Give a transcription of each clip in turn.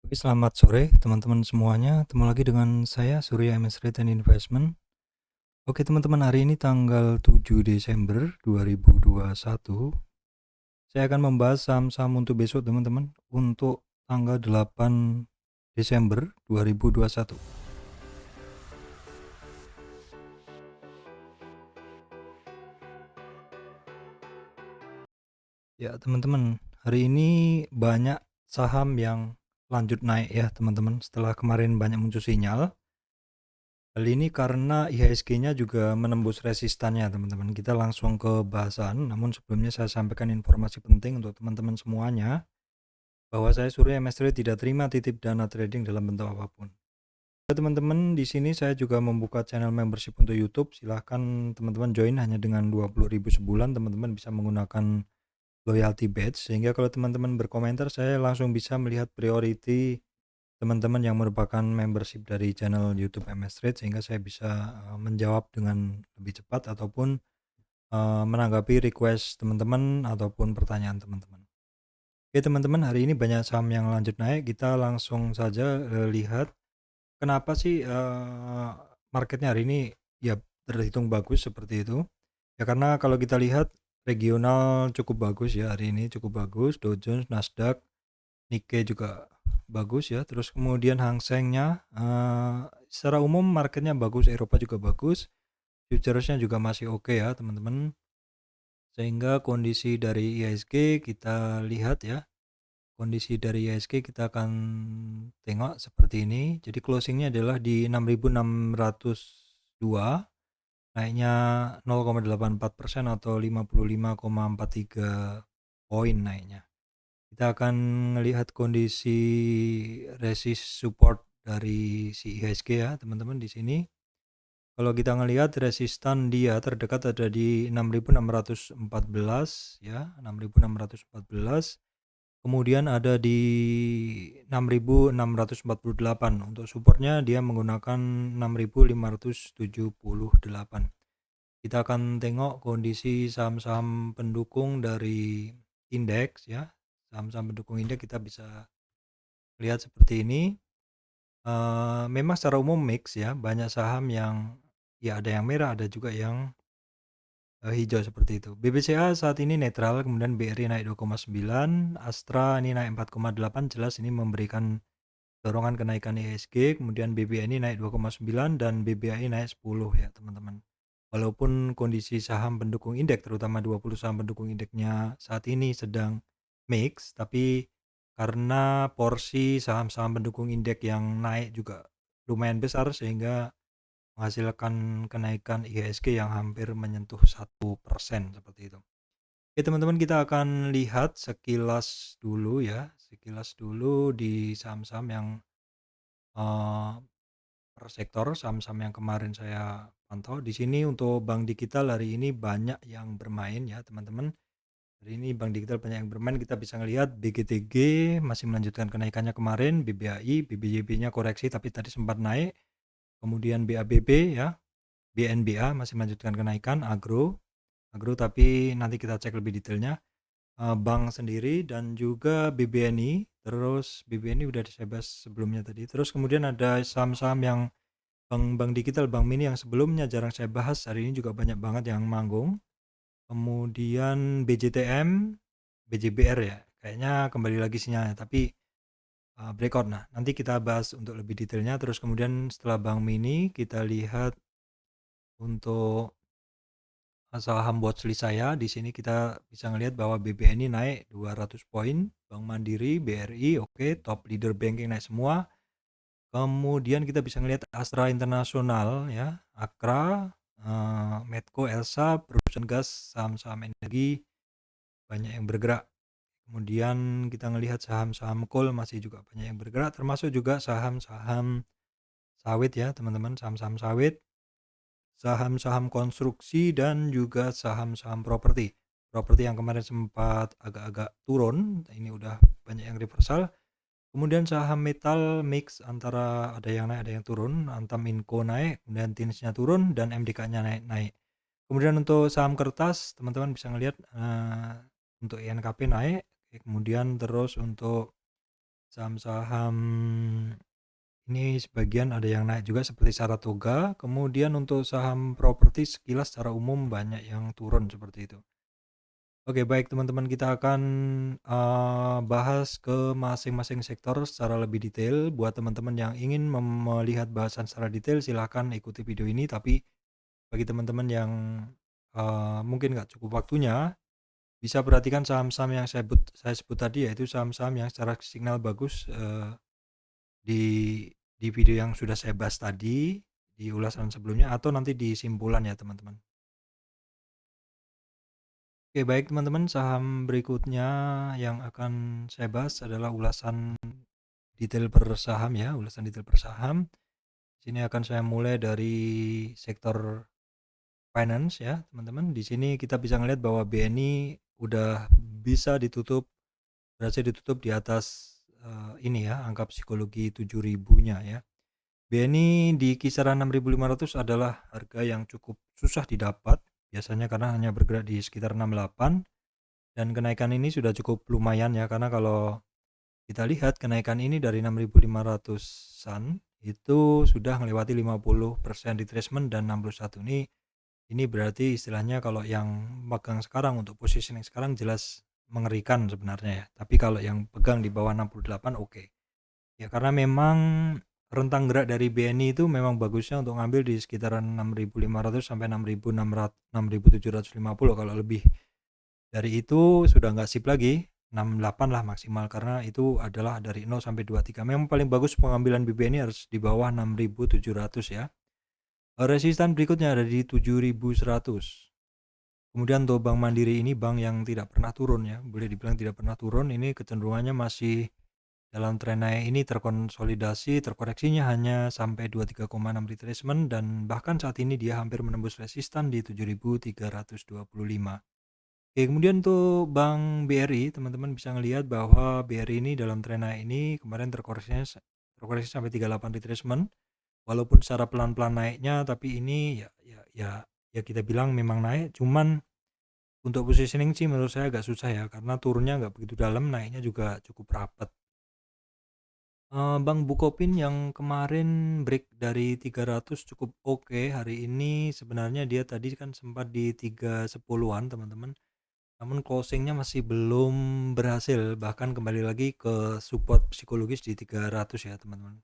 Oke, selamat sore teman-teman semuanya. Ketemu lagi dengan saya Surya MS Retail Investment. Oke, teman-teman, hari ini tanggal 7 Desember 2021. Saya akan membahas saham-saham untuk besok, teman-teman, untuk tanggal 8 Desember 2021. Ya, teman-teman, hari ini banyak saham yang lanjut naik ya, teman-teman, setelah kemarin banyak muncul sinyal. Hal ini karena IHSG-nya juga menembus resistannya, teman-teman. Kita langsung ke bahasan, namun sebelumnya saya sampaikan informasi penting untuk teman-teman semuanya, bahwa saya Surya MS Trade tidak terima titip dana trading dalam bentuk apapun. Teman-teman, di sini saya juga membuka channel membership untuk YouTube. Silahkan teman-teman join hanya dengan 20.000 sebulan. Teman-teman bisa menggunakan loyalty badge, sehingga kalau teman-teman berkomentar, saya langsung bisa melihat priority teman-teman yang merupakan membership dari channel YouTube MS Trade, sehingga saya bisa menjawab dengan lebih cepat ataupun menanggapi request teman-teman ataupun pertanyaan teman-teman. Oke, teman-teman, hari ini banyak saham yang lanjut naik. Kita langsung saja lihat kenapa sih marketnya hari ini ya terhitung bagus seperti itu. Ya karena kalau kita lihat regional cukup bagus ya hari ini, cukup bagus. Dow Jones, Nasdaq, Nikkei juga bagus ya. Terus kemudian Hang Seng-nya secara umum marketnya bagus, Eropa juga bagus. Futuresnya juga masih oke ya, teman-teman. Sehingga kondisi dari IHSG kita lihat ya. Kondisi dari IHSG kita akan tengok seperti ini. Jadi closingnya adalah di 6.602, naiknya 0,84% atau 55,43 poin naiknya. Kita akan melihat kondisi resist support dari si IHSG ya, teman-teman di sini. Kalau kita ngelihat resistan dia terdekat ada di 6.614 ya, 6.614. Kemudian ada di 6.648. Untuk supportnya dia menggunakan 6.578. Kita akan tengok kondisi saham-saham pendukung dari indeks ya. Saham-saham pendukung indeks kita bisa lihat seperti ini. Memang secara umum mix ya, banyak saham yang ya ada yang merah, ada juga yang hijau seperti itu. BBCA saat ini netral, kemudian BRI naik 2,9, Astra ini naik 4,8, jelas ini memberikan dorongan kenaikan IHSG, kemudian BBNI naik 2,9 dan BBAI naik 10 ya, teman-teman. Walaupun kondisi saham pendukung indeks, terutama 20 saham pendukung indeksnya saat ini sedang mix, tapi karena porsi saham-saham pendukung indeks yang naik juga lumayan besar, sehingga menghasilkan kenaikan IHSG yang hampir menyentuh 1% seperti itu. Oke, teman-teman, kita akan lihat sekilas dulu ya, sekilas dulu di saham-saham yang per sektor, saham-saham yang kemarin saya pantau. Di sini untuk bank digital hari ini banyak yang bermain ya, teman-teman. Hari ini bank digital banyak yang bermain. Kita bisa ngelihat BGTG masih melanjutkan kenaikannya kemarin, BBAI, BBJB-nya koreksi tapi tadi sempat naik. Kemudian BABB ya, BNBA masih melanjutkan kenaikan, Agro tapi nanti kita cek lebih detailnya. Bank sendiri dan juga BBNI, terus BBNI udah saya bahas sebelumnya tadi. Terus kemudian ada saham-saham yang bank digital, bank mini yang sebelumnya jarang saya bahas, hari ini juga banyak banget yang manggung. Kemudian BJTM, BJBR ya, kayaknya kembali lagi sinyalnya, tapi breakout. Nah, nanti kita bahas untuk lebih detailnya. Terus kemudian setelah bank mini, kita lihat untuk saham watchlist saya. Di sini kita bisa ngelihat bahwa BBNI naik 200 poin, Bank Mandiri, BRI oke, top leader banking naik semua. Kemudian kita bisa ngelihat Astra Internasional ya, Akra, Medco, Elsa, perusahaan gas, saham-saham energi banyak yang bergerak. Kemudian kita ngelihat saham-saham coal masih juga banyak yang bergerak, termasuk juga saham-saham sawit ya, teman-teman, saham-saham sawit, saham-saham konstruksi dan juga saham-saham properti. Properti yang kemarin sempat agak-agak turun, ini udah banyak yang reversal. Kemudian saham metal mix antara ada yang naik ada yang turun, Antam Inco naik, kemudian Tinsnya turun dan MDK-nya naik. Kemudian untuk saham kertas teman-teman bisa ngelihat untuk INKP naik, kemudian terus untuk saham-saham ini sebagian ada yang naik juga seperti Saratoga, kemudian untuk saham properti sekilas secara umum banyak yang turun seperti itu. Oke, baik teman-teman, kita akan, bahas ke masing-masing sektor secara lebih detail. Buat teman-teman yang ingin melihat bahasan secara detail silahkan ikuti video ini, tapi bagi teman-teman yang, mungkin nggak cukup waktunya, bisa perhatikan saham-saham yang saya sebut tadi, yaitu saham-saham yang secara signal bagus, di video yang sudah saya bahas tadi, di ulasan sebelumnya atau nanti di simpulan ya teman-teman. Oke, baik teman-teman, saham berikutnya yang akan saya bahas adalah ulasan detail per saham ya, ulasan detail per saham. Sini akan saya mulai dari sektor finance ya, teman-teman. Di sini kita bisa ngelihat bahwa BNI udah bisa berhasil ditutup di atas ini ya, angka psikologi 7.000-nya ya. BNI di kisaran 6.500 adalah harga yang cukup susah didapat, biasanya karena hanya bergerak di sekitar 68, dan kenaikan ini sudah cukup lumayan ya, karena kalau kita lihat kenaikan ini dari 6.500-an itu sudah melewati 50% retracement dan 61. Ini berarti istilahnya kalau yang pegang sekarang untuk positioning sekarang jelas mengerikan sebenarnya ya. Tapi kalau yang pegang di bawah 68 oke. Ya karena memang rentang gerak dari BNI itu memang bagusnya untuk ngambil di sekitaran 6.500 sampai 6.750. Kalau lebih dari itu sudah nggak sip lagi, 68 lah maksimal, karena itu adalah dari 0 sampai 23. Memang paling bagus pengambilan BBNI harus di bawah 6.700 ya. Resistan berikutnya ada di 7.100. Kemudian untuk Bank Mandiri ini bank yang tidak pernah turun ya, boleh dibilang tidak pernah turun. Ini kecenderungannya masih dalam tren naik, ini terkonsolidasi, terkoreksinya hanya sampai 23,6 retracement, dan bahkan saat ini dia hampir menembus resistan di 7.325. Oke, kemudian untuk Bank BRI, teman-teman bisa ngelihat bahwa BRI ini dalam tren naik ini kemarin terkoreksi sampai 38 retracement, walaupun secara pelan-pelan naiknya, tapi ini ya kita bilang memang naik, cuman untuk positioning sih menurut saya agak susah ya, karena turunnya nggak begitu dalam, naiknya juga cukup rapat. Bank Bukopin yang kemarin break dari 300 cukup oke, hari ini sebenarnya dia tadi kan sempat di 310-an teman-teman, namun closingnya masih belum berhasil, bahkan kembali lagi ke support psikologis di 300 ya teman-teman.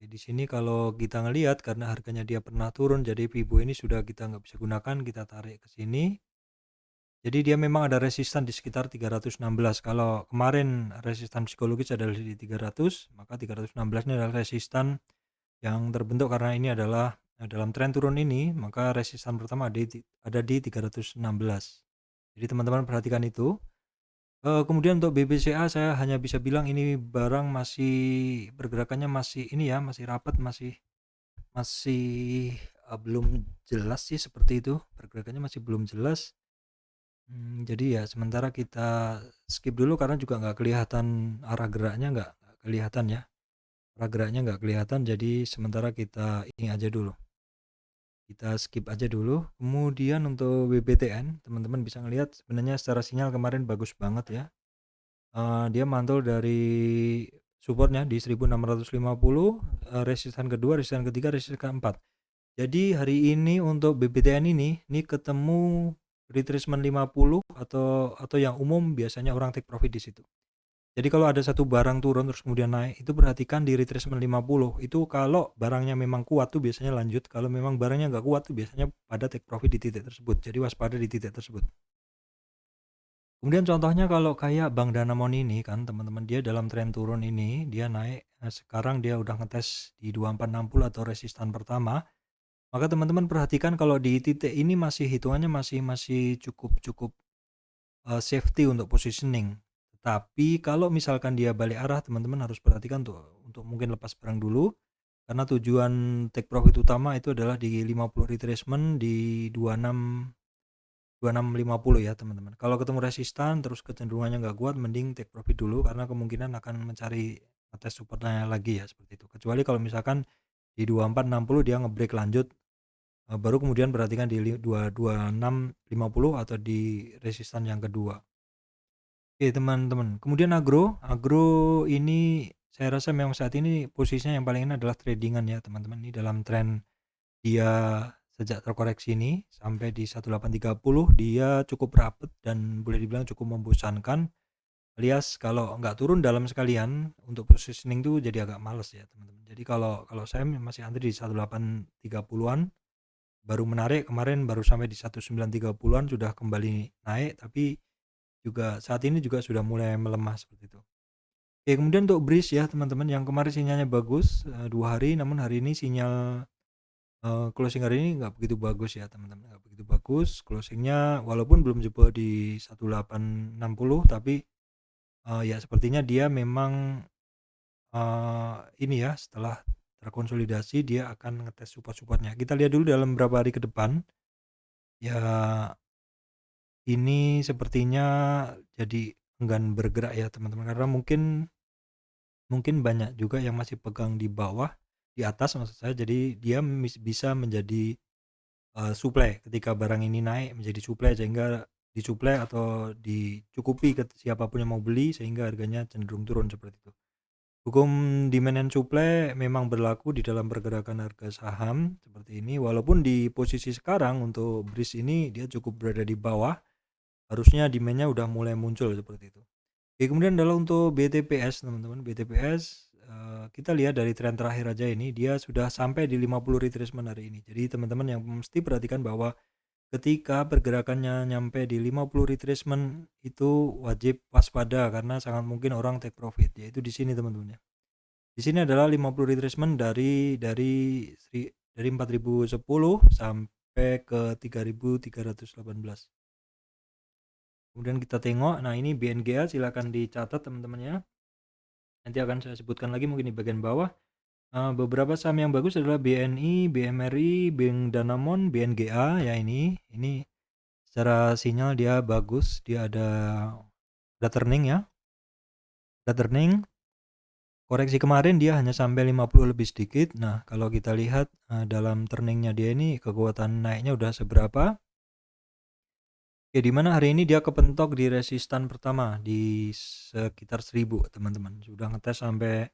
Jadi di sini kalau kita ngelihat karena harganya dia pernah turun, jadi Fibo ini sudah kita nggak bisa gunakan, kita tarik ke sini. Jadi dia memang ada resistan di sekitar 316. Kalau kemarin resistan psikologis adalah di 300, maka 316 ini adalah resistan yang terbentuk karena ini adalah dalam tren turun ini, maka resistan pertama ada di 316. Jadi teman-teman perhatikan itu. Kemudian untuk BBCA saya hanya bisa bilang ini barang masih pergerakannya masih ini ya, masih rapat, masih belum jelas sih seperti itu. Pergerakannya masih belum jelas. Jadi ya sementara kita skip dulu karena juga nggak kelihatan arah geraknya, nggak kelihatan ya. Arah geraknya nggak kelihatan, jadi sementara kita ini aja dulu. Kita skip aja dulu. Kemudian untuk BBTN, teman-teman bisa ngelihat sebenarnya secara sinyal kemarin bagus banget ya. Dia mantul dari supportnya di 1650, resistan kedua, resistan ketiga, resistan keempat. Jadi hari ini untuk BBTN ini ketemu retracement 50 atau yang umum biasanya orang take profit di situ. Jadi kalau ada satu barang turun terus kemudian naik, itu perhatikan di retracement 50. Itu kalau barangnya memang kuat tuh biasanya lanjut, kalau memang barangnya nggak kuat tuh biasanya pada take profit di titik tersebut. Jadi waspada di titik tersebut. Kemudian contohnya kalau kayak Bank Danamon ini kan teman-teman, dia dalam tren turun ini, dia naik, sekarang dia udah ngetes di 2460 atau resistan pertama. Maka teman-teman perhatikan kalau di titik ini masih hitungannya masih cukup safety untuk positioning. Tapi kalau misalkan dia balik arah, teman-teman harus perhatikan tuh untuk mungkin lepas barang dulu, karena tujuan take profit utama itu adalah di 50 retracement di 2650 ya teman-teman. Kalau ketemu resistan terus kecenderungannya nggak kuat, mending take profit dulu karena kemungkinan akan mencari tes supportnya lagi ya seperti itu. Kecuali kalau misalkan di 2460 dia ngebreak lanjut, baru kemudian perhatikan di 2650 atau di resistan yang kedua. Oke teman-teman, kemudian agro ini saya rasa memang saat ini posisinya yang paling enak adalah tradingan ya teman-teman. Ini dalam tren dia sejak terkoreksi ini sampai di 1830 dia cukup rapat dan boleh dibilang cukup membosankan, alias kalau nggak turun dalam sekalian untuk positioning tuh jadi agak males ya teman-teman. Jadi kalau kalau saya masih antri di 1830-an, baru menarik kemarin baru sampai di 1930-an sudah kembali naik, tapi juga saat ini juga sudah mulai melemah seperti itu. Oke, kemudian untuk breeze ya teman-teman, yang kemarin sinyalnya bagus 2 hari, namun hari ini sinyal closing hari ini nggak begitu bagus ya teman-teman, nggak begitu bagus closingnya, walaupun belum jebol di 1860, tapi ya sepertinya dia memang ini ya setelah terkonsolidasi dia akan ngetes support-supportnya. Kita lihat dulu dalam beberapa hari ke depan. Ya ini sepertinya jadi enggan bergerak ya teman-teman, karena mungkin mungkin banyak juga yang masih pegang di bawah, di atas maksud saya, jadi dia bisa menjadi suplai ketika barang ini naik menjadi suplai, sehingga disuplai atau dicukupi ke siapapun yang mau beli sehingga harganya cenderung turun seperti itu. Hukum demand and supply memang berlaku di dalam pergerakan harga saham seperti ini, walaupun di posisi sekarang untuk BRIS ini dia cukup berada di bawah, harusnya demand-nya udah mulai muncul seperti itu. Oke, kemudian adalah untuk BTPS teman-teman. BTPS kita lihat dari tren terakhir aja ini dia sudah sampai di 50 retracement hari ini. Jadi teman-teman yang mesti perhatikan bahwa ketika pergerakannya nyampe di 50 retracement itu wajib waspada karena sangat mungkin orang take profit, yaitu di sini teman-teman ya. Di sini adalah 50 retracement dari 4010 sampai ke 3318. Kemudian kita tengok, nah ini BNGA silakan dicatat teman-teman ya. Nanti akan saya sebutkan lagi mungkin di bagian bawah. Beberapa saham yang bagus adalah BNI, BMRI, Bank Danamon, BNGA ya ini. Ini secara sinyal dia bagus, dia ada turning ya. Ada turning. Koreksi kemarin dia hanya sampai 50 lebih sedikit. Nah, kalau kita lihat dalam turningnya dia ini kekuatan naiknya udah seberapa? Ya, di mana hari ini dia kepentok di resistan pertama di sekitar 1000 teman-teman. Sudah ngetes sampai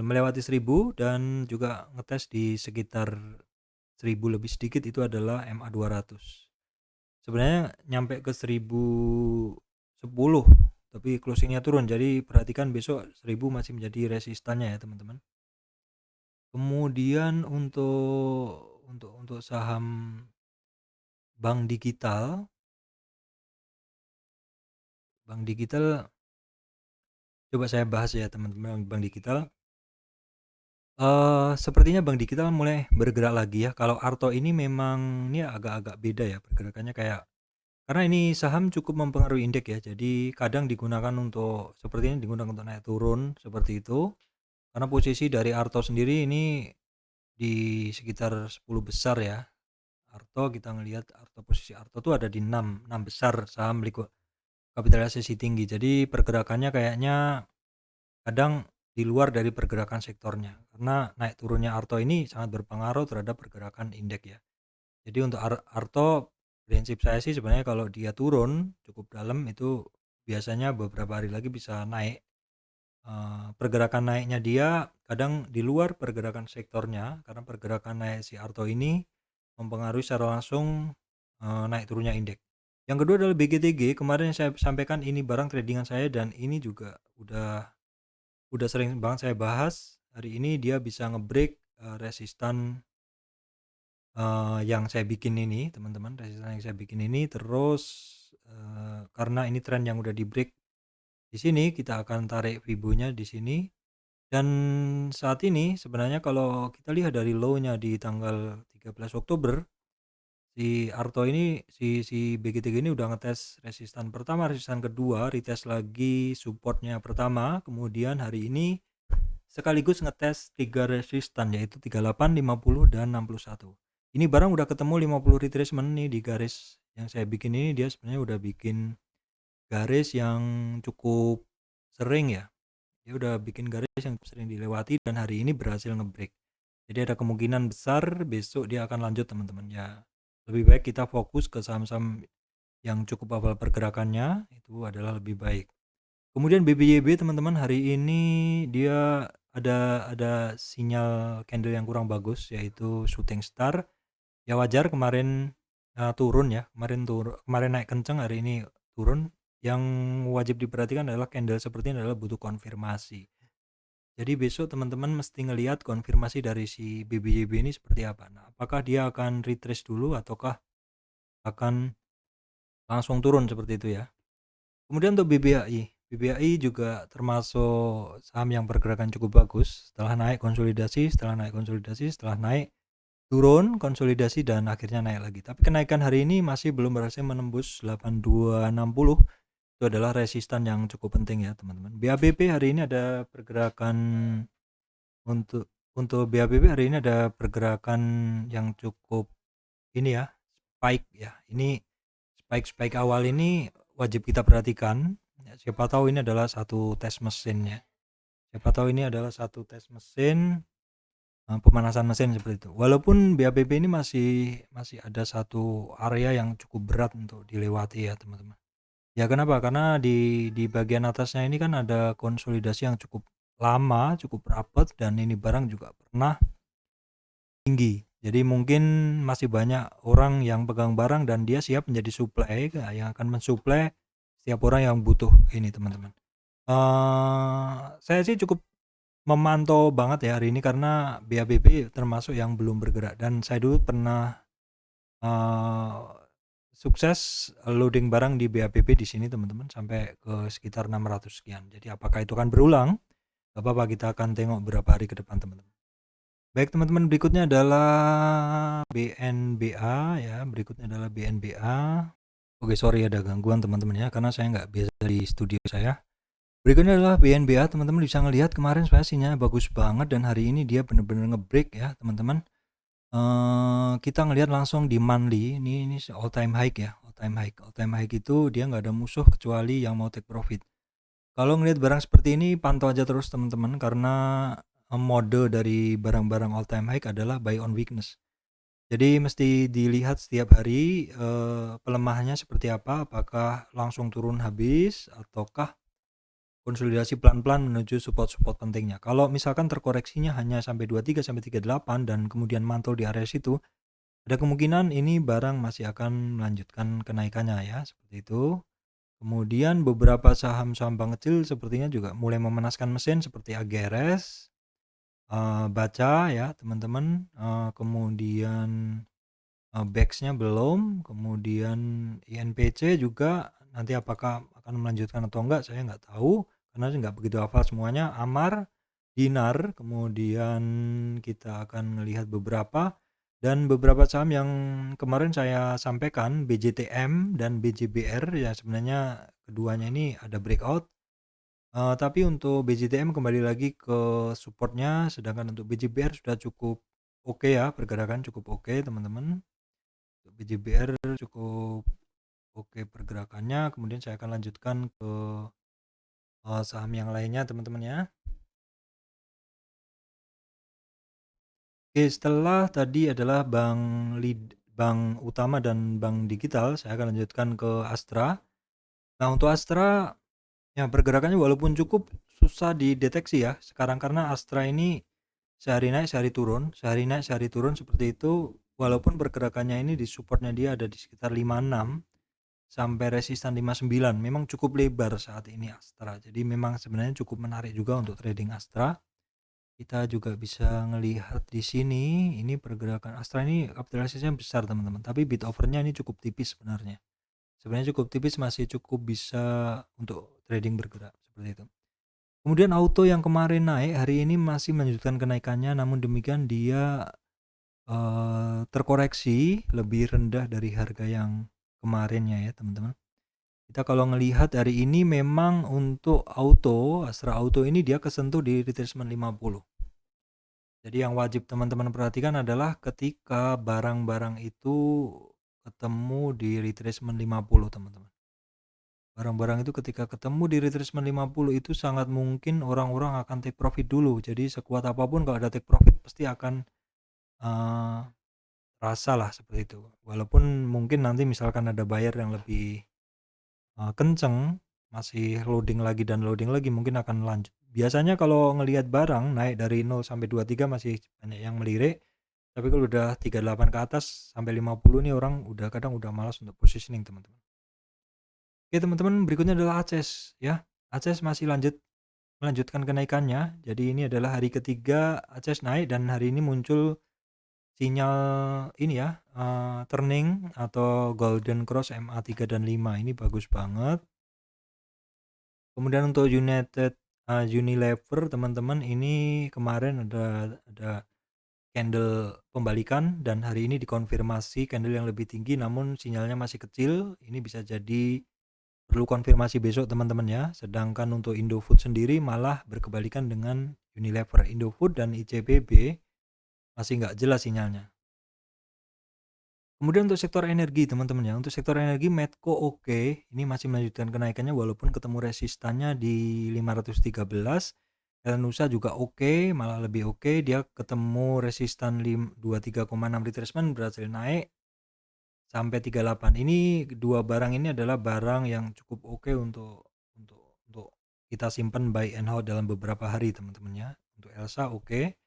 melewati 1000 dan juga ngetes di sekitar 1000 lebih sedikit, itu adalah MA200. Sebenarnya nyampe ke 1010 tapi closingnya turun, jadi perhatikan besok 1000 masih menjadi resistannya ya teman-teman. Kemudian untuk saham bank digital coba saya bahas ya teman-teman. Bank digital sepertinya bank digital mulai bergerak lagi ya. Kalau Arto ini memang ini agak-agak beda ya pergerakannya, kayak karena ini saham cukup mempengaruhi indeks ya. Jadi kadang digunakan untuk seperti ini, digunakan untuk naik turun seperti itu. Karena posisi dari Arto sendiri ini di sekitar 10 besar ya. Arto kita ngelihat posisi Arto tuh ada di 6 besar saham kapitalisasi tinggi. Jadi pergerakannya kayaknya kadang di luar dari pergerakan sektornya, karena naik turunnya Arto ini sangat berpengaruh terhadap pergerakan indeks ya. Jadi untuk Arto, prinsip saya sih sebenarnya kalau dia turun cukup dalam itu biasanya beberapa hari lagi bisa naik. Pergerakan naiknya dia kadang di luar pergerakan sektornya, karena pergerakan naik si Arto ini mempengaruhi secara langsung naik turunnya indeks. Yang kedua adalah BGTG. Kemarin saya sampaikan ini barang tradingan saya dan ini juga udah sering banget saya bahas. Hari ini dia bisa ngebreak resistan yang saya bikin ini teman-teman, resistan yang saya bikin ini. Terus karena ini tren yang udah di break di sini, kita akan tarik fibonya di sini. Dan saat ini sebenarnya kalau kita lihat dari low-nya di tanggal 13 Oktober, si Arto ini si BGTG ini udah ngetes resistan pertama, resistan kedua, retest lagi supportnya pertama, kemudian hari ini sekaligus ngetes 3 resistan, yaitu 38, 50 dan 61. Ini barang udah ketemu 50 retracement nih di garis yang saya bikin ini. Dia sebenarnya udah bikin garis yang cukup sering ya. Dia udah bikin garis yang sering dilewati dan hari ini berhasil ngebreak. Jadi ada kemungkinan besar besok dia akan lanjut teman-teman ya. Lebih baik kita fokus ke saham-saham yang cukup hafal pergerakannya, itu adalah lebih baik. Kemudian BBYB teman-teman hari ini dia ada sinyal candle yang kurang bagus, yaitu shooting star. Ya wajar kemarin, turun ya, kemarin naik kenceng, hari ini turun. Yang wajib diperhatikan adalah candle seperti ini adalah butuh konfirmasi. Jadi besok teman-teman mesti ngelihat konfirmasi dari si BBYB ini seperti apa. Nah, apakah dia akan retrace dulu ataukah akan langsung turun seperti itu ya. Kemudian untuk BBHI juga termasuk saham yang pergerakan cukup bagus, setelah naik konsolidasi, setelah naik turun, konsolidasi, dan akhirnya naik lagi. Tapi kenaikan hari ini masih belum berhasil menembus 8260. Itu adalah resistan yang cukup penting ya teman-teman. BABP hari ini ada pergerakan untuk BABP hari ini ada pergerakan yang cukup ini ya, spike ya. Ini spike awal ini wajib kita perhatikan. Ya, siapa tahu ini adalah satu tes mesin ya. Pemanasan mesin seperti itu. Walaupun BABP ini masih ada satu area yang cukup berat untuk dilewati ya teman-teman. Ya kenapa? Karena di bagian atasnya ini kan ada konsolidasi yang cukup lama, cukup rapat, dan ini barang juga pernah tinggi. Jadi mungkin masih banyak orang yang pegang barang dan dia siap menjadi supply, yang akan mensuplai setiap orang yang butuh ini teman-teman. Saya sih cukup memantau banget ya hari ini karena BABP termasuk yang belum bergerak, dan saya dulu pernah sukses loading barang di BABP di sini teman-teman sampai ke sekitar 600 sekian. Jadi apakah itu akan berulang? Gak apa-apa, kita akan tengok berapa hari ke depan teman-teman. Baik teman-teman, berikutnya adalah BNBA ya. Oke, sorry ada gangguan teman-teman ya, karena saya nggak biasa di studio saya. Berikutnya adalah BNBA, teman-teman bisa ngelihat kemarin spesinya bagus banget dan hari ini dia benar-benar nge-break ya teman-teman. Kita ngelihat langsung di monthly, ini all time high ya, all time high itu dia nggak ada musuh kecuali yang mau take profit. Kalau ngelihat barang seperti ini pantau aja terus teman-teman, karena mode dari barang-barang all time high adalah buy on weakness. Jadi mesti dilihat setiap hari pelemahannya seperti apa, apakah langsung turun habis ataukah konsolidasi pelan-pelan menuju support-support pentingnya. Kalau misalkan terkoreksinya hanya sampai 23 sampai 38 dan kemudian mantul di area situ, ada kemungkinan ini barang masih akan melanjutkan kenaikannya ya, seperti itu. Kemudian beberapa saham-saham bank kecil sepertinya juga mulai memanaskan mesin seperti AGRS, Baca ya teman-teman, kemudian BEX-nya belum, kemudian INPC juga nanti apakah akan melanjutkan atau enggak saya nggak tahu karena nggak begitu hafal semuanya. Amar, Dinar, kemudian kita akan melihat beberapa saham yang kemarin saya sampaikan, BJTM dan BJBR ya, sebenarnya keduanya ini ada breakout. Tapi untuk BJTM kembali lagi ke supportnya, sedangkan untuk BJBR sudah cukup oke ya, pergerakan cukup oke teman-teman. Untuk BJBR cukup oke pergerakannya, kemudian saya akan lanjutkan ke saham yang lainnya teman-teman ya. Oke, setelah tadi adalah bank utama dan bank digital, saya akan lanjutkan ke Astra. Nah, untuk Astra ya pergerakannya walaupun cukup susah dideteksi ya sekarang, karena Astra ini sehari naik sehari turun, seperti itu. Walaupun pergerakannya ini di supportnya dia ada di sekitar 56 sampai resistan 59, memang cukup lebar saat ini Astra. Jadi memang sebenarnya cukup menarik juga untuk trading Astra. Kita juga bisa ngelihat di sini, ini pergerakan Astra ini kapitalisasinya besar teman-teman, tapi bid overnya ini cukup tipis sebenarnya. Sebenarnya cukup tipis, masih cukup bisa untuk trading bergerak seperti itu. Kemudian Auto yang kemarin naik hari ini masih melanjutkan kenaikannya, namun demikian dia terkoreksi lebih rendah dari harga yang kemarinnya ya teman-teman. Kita kalau ngelihat hari ini memang untuk Astra Auto ini dia kesentuh di retracement 50. Jadi yang wajib teman-teman perhatikan adalah ketika barang-barang itu ketemu di retracement 50 teman-teman. Barang-barang itu ketika ketemu di retracement 50 itu sangat mungkin orang-orang akan take profit dulu. Jadi sekuat apapun kalau ada take profit pasti akan rasalah seperti itu. Walaupun mungkin nanti misalkan ada buyer yang lebih, kenceng, masih loading lagi dan loading lagi mungkin akan lanjut. Biasanya kalau ngelihat barang naik dari 0 sampai 23 masih banyak yang melirik, tapi kalau udah 38 ke atas sampai 50 nih orang udah kadang udah malas untuk positioning, teman-teman. Oke, teman-teman, berikutnya adalah ACES ya. ACES masih melanjutkan kenaikannya. Jadi ini adalah hari ketiga ACES naik dan hari ini muncul sinyal ini ya, turning atau golden cross MA 3 dan 5 ini bagus banget. Kemudian untuk Unilever, teman-teman, ini kemarin ada candle pembalikan dan hari ini dikonfirmasi candle yang lebih tinggi namun sinyalnya masih kecil. Ini bisa jadi perlu konfirmasi besok, teman-teman ya. Sedangkan untuk Indofood sendiri malah berkebalikan dengan Unilever. Indofood dan ICBP masih nggak jelas sinyalnya. Kemudian untuk sektor energi, teman-teman ya, untuk sektor energi Medco oke, ini masih melanjutkan kenaikannya walaupun ketemu resistannya di 513. Nusa juga oke, malah lebih oke, dia ketemu resistan 23,6 retracement berhasil naik sampai 38. Ini dua barang ini adalah barang yang cukup oke untuk kita simpan buy and hold dalam beberapa hari, teman-teman ya. Untuk Elsa oke.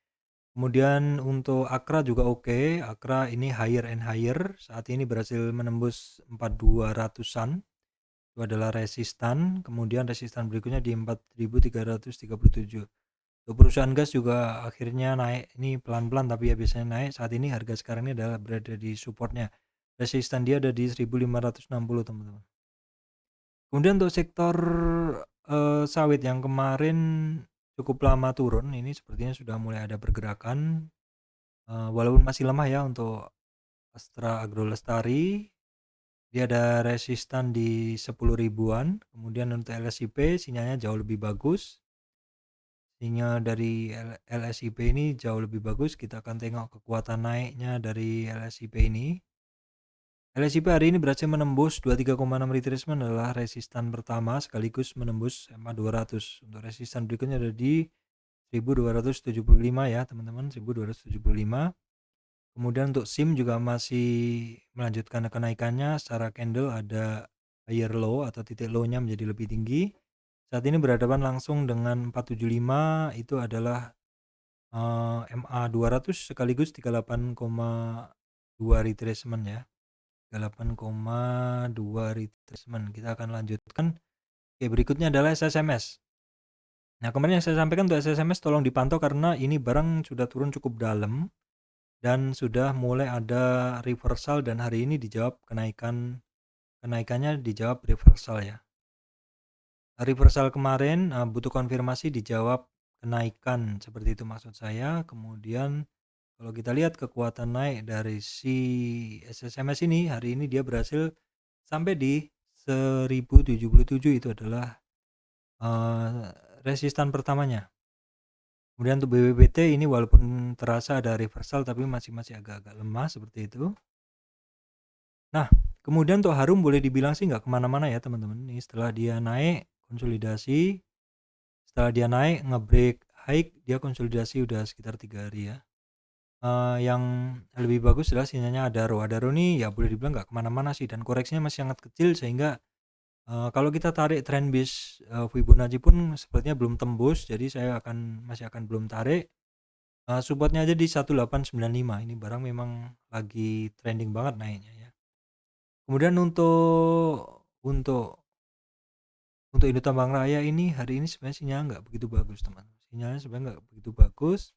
Kemudian untuk Akra juga oke. Akra ini higher and higher. Saat ini berhasil menembus 4200-an. Itu adalah resistan. Kemudian resistan berikutnya di 4337. Untuk perusahaan gas juga akhirnya naik. Ini pelan-pelan tapi ya biasanya naik. Saat ini harga sekarang ini adalah berada di supportnya. Resistan dia ada di 1560, teman-teman. Kemudian untuk sektor sawit yang kemarin cukup lama turun, ini sepertinya sudah mulai ada pergerakan. Walaupun masih lemah ya untuk Astra Agro Lestari, dia ada resistan di 10 ribuan. Kemudian untuk LSIP sinyalnya jauh lebih bagus. Sinyal dari LSIP ini jauh lebih bagus. Kita akan tengok kekuatan naiknya dari LSIP ini. LSIP hari ini berhasil menembus 23,6 retracement adalah resistan pertama sekaligus menembus MA 200. Untuk resistan berikutnya ada di 1275 ya, teman-teman, 1275. Kemudian untuk SIM juga masih melanjutkan kenaikannya. Secara candle ada higher low atau titik low-nya menjadi lebih tinggi. Saat ini berhadapan langsung dengan 475, itu adalah MA 200 sekaligus 38,2 retracement ya. 38,2 retracement. Kita akan lanjutkan. Oke, berikutnya adalah SSMS. Nah, kemarin yang saya sampaikan untuk SSMS tolong dipantau karena ini barang sudah turun cukup dalam dan sudah mulai ada reversal dan hari ini dijawab kenaikannya dijawab reversal ya. Reversal kemarin butuh konfirmasi, dijawab kenaikan, seperti itu maksud saya. Kemudian kalau kita lihat kekuatan naik dari si SSMS ini, hari ini dia berhasil sampai di 1077, itu adalah resistan pertamanya. Kemudian untuk BBBT ini walaupun terasa ada reversal tapi masih agak-agak lemah seperti itu. Nah, kemudian untuk Harum boleh dibilang sih nggak kemana-mana ya, teman-teman. Ini setelah dia naik konsolidasi, setelah dia naik nge-break high, dia konsolidasi udah sekitar 3 hari ya. Yang lebih bagus adalah sinyalnya Adaro. Adaro ini ya boleh dibilang nggak kemana-mana sih dan koreksinya masih sangat kecil sehingga kalau kita tarik trend base Fibonacci pun sepertinya belum tembus, jadi saya masih akan belum tarik. Supportnya aja di 1895. Ini barang memang lagi trending banget naiknya ya. Kemudian untuk Indo Tambang Raya ini hari ini sebenarnya sinyal nggak begitu bagus, teman. Sinyalnya sebenarnya nggak begitu bagus.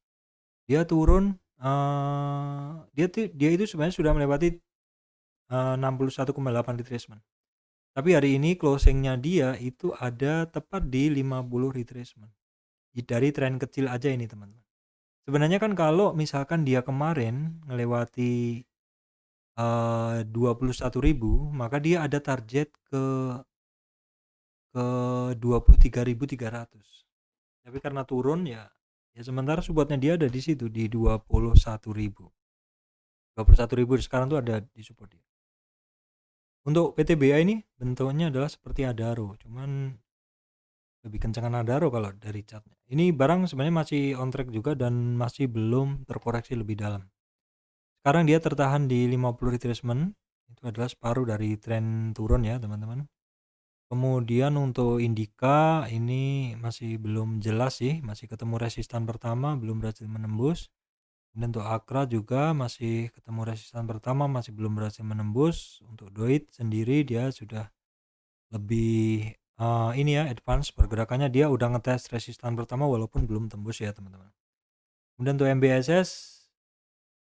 Dia turun, dia itu sebenarnya sudah melewati 61,8 retracement. Tapi hari ini closingnya dia itu ada tepat di 50 retracement. Dari tren kecil aja ini, teman-teman. Sebenarnya kan kalau misalkan dia kemarin melewati 21.000, maka dia ada target ke 23.300. Tapi karena turun ya sementara supportnya dia ada di situ di 21.000. 21.000 sekarang tuh ada di support dia. Untuk PTBA ini bentuknya adalah seperti Adaro, cuman lebih kencengan Adaro kalau dari chartnya. Ini barang sebenarnya masih on track juga dan masih belum terkoreksi lebih dalam. Sekarang dia tertahan di 50 retracement, itu adalah separuh dari tren turun ya teman-teman. Kemudian untuk Indika ini masih belum jelas sih, masih ketemu resistan pertama belum berhasil menembus. Dan untuk Akra juga masih ketemu resistan pertama masih belum berhasil menembus. Untuk Doit sendiri dia sudah lebih ini ya advance pergerakannya, dia udah ngetes resistan pertama walaupun belum tembus ya teman-teman. Kemudian untuk MBSS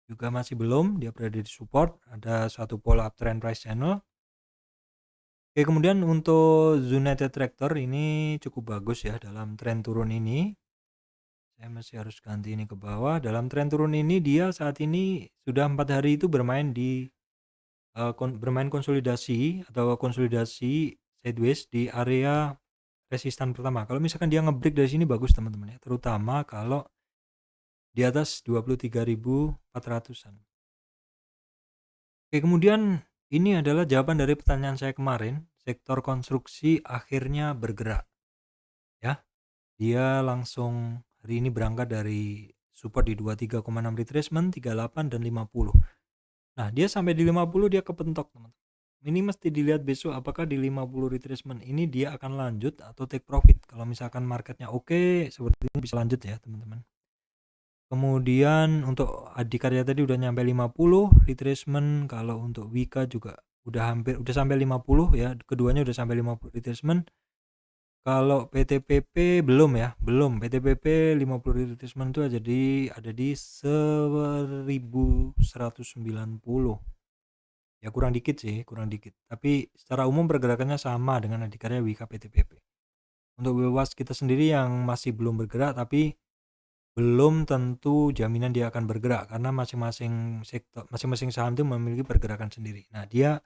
juga masih belum, dia berada di support, ada suatu pola uptrend price channel. Oke, kemudian untuk United Tractor ini cukup bagus ya dalam tren turun ini. Saya masih harus ganti ini ke bawah. Dalam tren turun ini dia saat ini sudah 4 hari itu bermain di bermain konsolidasi atau konsolidasi sideways di area resistan pertama. Kalau misalkan dia nge-break dari sini bagus teman-teman ya, terutama kalau di atas 23.400-an. Oke, kemudian ini adalah jawaban dari pertanyaan saya kemarin, sektor konstruksi akhirnya bergerak ya. Dia langsung hari ini berangkat dari support di 23,6 retracement, 38 dan 50. Nah, dia sampai di 50 dia kepentok, teman-teman. Ini mesti dilihat besok apakah di 50 retracement ini dia akan lanjut atau take profit. Kalau misalkan marketnya oke, seperti ini bisa lanjut ya, teman-teman. Kemudian untuk Adikarya tadi udah nyampe 50 retracement, kalau untuk Wika juga udah sampai 50 ya, keduanya udah sampai 50 retracement. Kalau PTPP belum ya, belum. PTPP 50 retracement itu ada di 1190. Ya kurang dikit sih, kurang dikit. Tapi secara umum pergerakannya sama dengan Adikarya, Wika, PTPP. Untuk Wewas kita sendiri yang masih belum bergerak, tapi belum tentu jaminan dia akan bergerak karena masing-masing sektor, masing-masing saham itu memiliki pergerakan sendiri. Nah, dia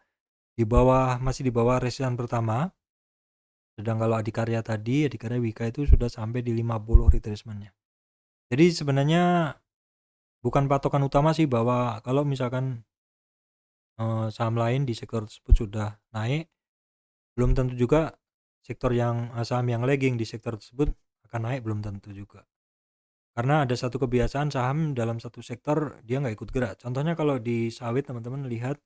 masih di bawah resistance pertama. Sedang kalau Adikarya Wika itu sudah sampai di 50 retracement-nya. Jadi sebenarnya bukan patokan utama sih bahwa kalau misalkan saham lain di sektor tersebut sudah naik, belum tentu juga saham yang lagging di sektor tersebut akan naik, belum tentu juga. Karena ada satu kebiasaan saham dalam satu sektor dia nggak ikut gerak. Contohnya kalau di sawit teman-teman lihat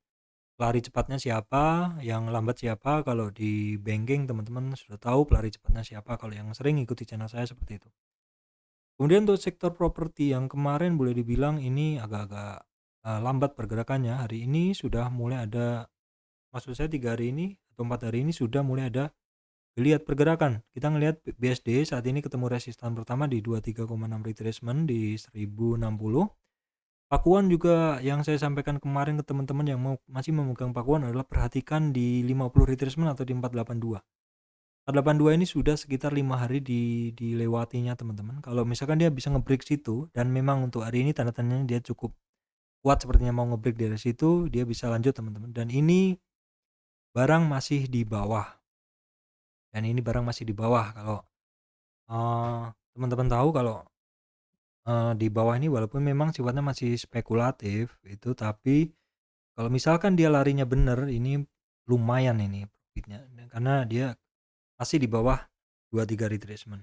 pelari cepatnya siapa, yang lambat siapa. Kalau di banking teman-teman sudah tahu pelari cepatnya siapa, kalau yang sering ikuti channel saya seperti itu. Kemudian untuk sektor properti yang kemarin boleh dibilang ini agak-agak lambat pergerakannya. Hari ini sudah mulai ada, maksud saya 3 hari ini atau 4 hari ini sudah mulai ada lihat pergerakan. Kita ngelihat BSD saat ini ketemu resistan pertama di 23,6 retracement di 1060. Pakuan juga yang saya sampaikan kemarin ke teman-teman yang masih memegang pakuan adalah perhatikan di 50 retracement atau di 482. 482 ini sudah sekitar 5 hari dilewatinya teman-teman. Kalau misalkan dia bisa nge-break situ dan memang untuk hari ini tanda-tandanya dia cukup kuat sepertinya mau nge-break dari situ, dia bisa lanjut teman-teman. Dan ini barang masih di bawah. Kalau teman-teman tahu kalau di bawah ini walaupun memang sifatnya masih spekulatif itu, tapi kalau misalkan dia larinya bener ini lumayan ini profitnya karena dia masih di bawah 23 retracement.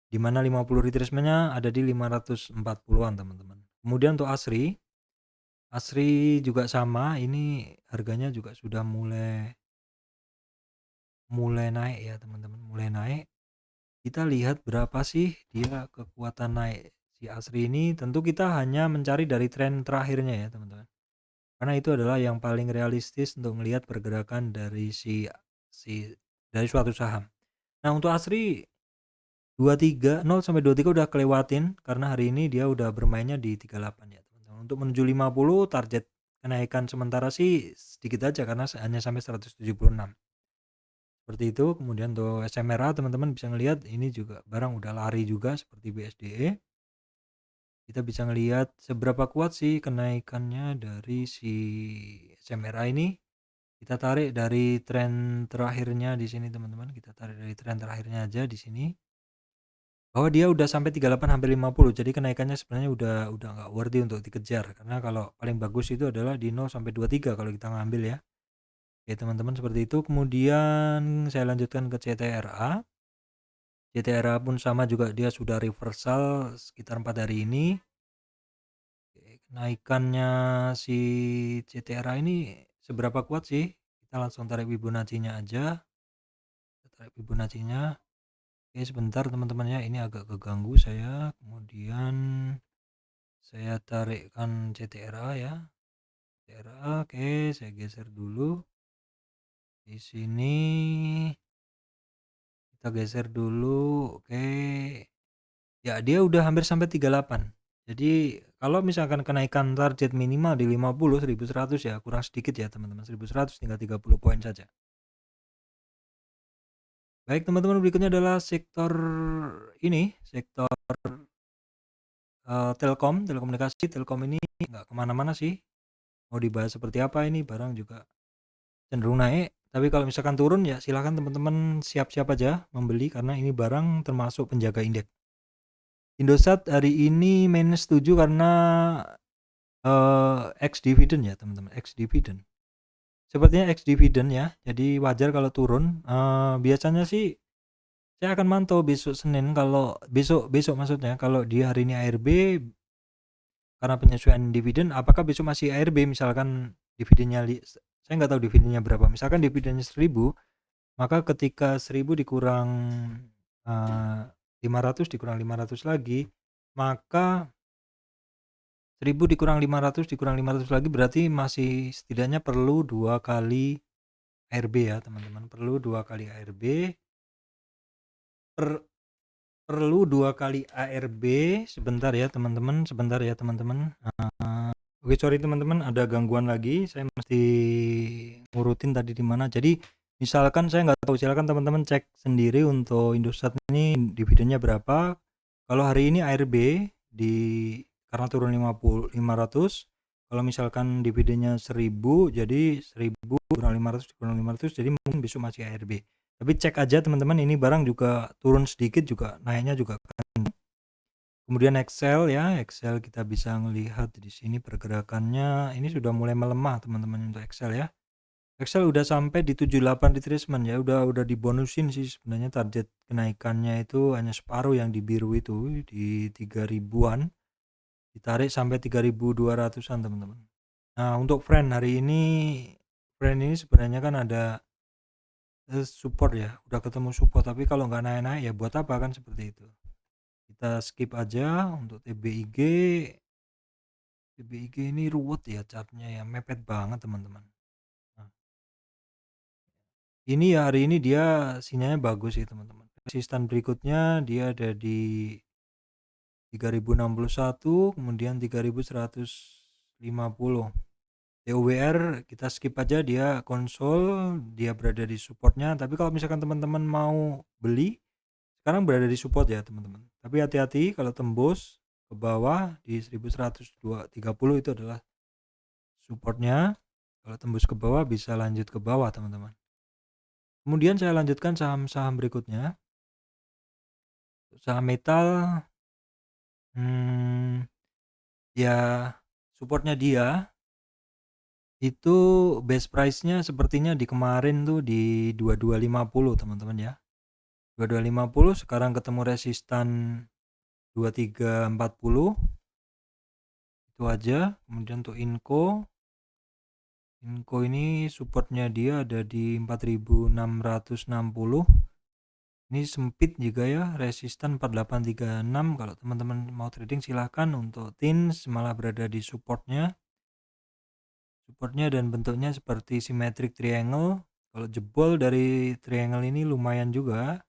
Di mana 50 retracement-nya ada di 540-an teman-teman. Kemudian untuk Asri juga sama, ini harganya juga sudah mulai naik ya teman-teman, mulai naik. Kita lihat berapa sih dia kekuatan naik si Asri ini. Tentu kita hanya mencari dari tren terakhirnya ya teman-teman, karena itu adalah yang paling realistis untuk melihat pergerakan dari dari suatu saham. Nah, untuk Asri 0 sampai 23 udah kelewatin karena hari ini dia udah bermainnya di 38 ya teman-teman. Untuk menuju 50 target kenaikan sementara sih sedikit aja karena hanya sampai 176. Seperti itu. Kemudian untuk SMRA teman-teman bisa ngelihat ini juga barang udah lari juga seperti BSDE. Kita bisa ngelihat seberapa kuat sih kenaikannya dari si SMRA ini. Kita tarik dari tren terakhirnya di sini teman-teman. Kita tarik dari tren terakhirnya aja di sini. Bahwa dia udah sampai 38 hampir 50. Jadi kenaikannya sebenarnya udah nggak worthy untuk dikejar karena kalau paling bagus itu adalah di 0 sampai 23 kalau kita ngambil ya. Oke, teman-teman seperti itu. Kemudian saya lanjutkan ke CTRA. CTRA pun sama juga, dia sudah reversal sekitar 4 hari ini. kenaikannya si CTRA ini seberapa kuat sih? Kita langsung tarik Fibonacci-nya aja. Kita tarik Fibonacci-nya. Oke, sebentar teman-teman ya, ini agak keganggu saya. Kemudian saya tarikkan CTRA ya. CTRA, oke, saya geser dulu. Di sini kita geser dulu. Oke. Ya, dia udah hampir sampai 38. Jadi kalau misalkan kenaikan target minimal di 50, 1100 ya kurang sedikit ya teman-teman. 1100 tinggal 30 poin saja. Baik teman-teman, berikutnya adalah sektor ini, sektor telekomunikasi. Telkom ini nggak kemana-mana sih. Mau dibahas seperti apa ini, barang juga cenderung naik. Tapi kalau misalkan turun ya silahkan teman-teman siap-siap aja membeli karena ini barang termasuk penjaga indeks. Indosat hari ini minus 7 karena ex dividend ya teman-teman, ex dividend. Sepertinya ex dividend ya, jadi wajar kalau turun. Biasanya sih saya akan mantau besok Senin, kalau besok maksudnya kalau di hari ini ARB karena penyesuaian dividen, apakah besok masih ARB misalkan dividennya saya nggak tahu dividennya berapa. Misalkan dividennya 1000, maka ketika 1000 dikurang 500 dikurang 500 lagi, maka 1000 dikurang 500 lagi berarti masih setidaknya perlu 2 kali ARB ya teman-teman, perlu 2 kali ARB. Perlu 2 kali ARB. Sebentar ya teman-teman, Oke, sorry teman-teman, ada gangguan lagi, saya mesti ngurutin tadi di mana. Jadi misalkan saya nggak tahu, silakan teman-teman cek sendiri untuk Indosat ini dividennya berapa. Kalau hari ini ARB karena turun 500, kalau misalkan dividennya 1000, jadi 1000 kurang 500 jadi mungkin besok masih ARB. Tapi cek aja teman-teman, ini barang juga turun sedikit juga, naiknya juga. Kemudian Excel ya, Excel kita bisa melihat di sini pergerakannya ini sudah mulai melemah teman-teman untuk Excel ya. Excel udah sampai di 78 retracement ya, udah dibonusin sih sebenarnya. Target kenaikannya itu hanya separuh yang di biru itu di 3000-an. Ditarik sampai 3200-an teman-teman. Nah, untuk trend ini sebenarnya kan ada support ya, udah ketemu support, tapi kalau nggak naik-naik ya buat apa kan, seperti itu. Kita skip aja untuk TBIG. TBIG ini ruwet ya chartnya ya, mepet banget teman-teman. Nah, ini ya hari ini dia sinyalnya bagus sih teman-teman. Resisten berikutnya dia ada di 3061, kemudian 3150. TUWR kita skip aja, dia konsol, dia berada di supportnya. Tapi kalau misalkan teman-teman mau beli, sekarang berada di support ya teman-teman. Tapi hati-hati kalau tembus ke bawah di 1130 itu adalah supportnya. Kalau tembus ke bawah bisa lanjut ke bawah teman-teman. Kemudian saya lanjutkan saham-saham berikutnya. Saham metal, ya supportnya dia itu base price-nya sepertinya di kemarin tuh di 2250 teman-teman ya. 2250, sekarang ketemu resistan 2340. Itu aja. Kemudian untuk Inco ini supportnya dia ada di 4660. Ini sempit juga ya, resistan 4836. Kalau teman-teman mau trading silahkan. Untuk TINS malah berada di supportnya dan bentuknya seperti symmetric triangle. Kalau jebol dari triangle ini lumayan juga.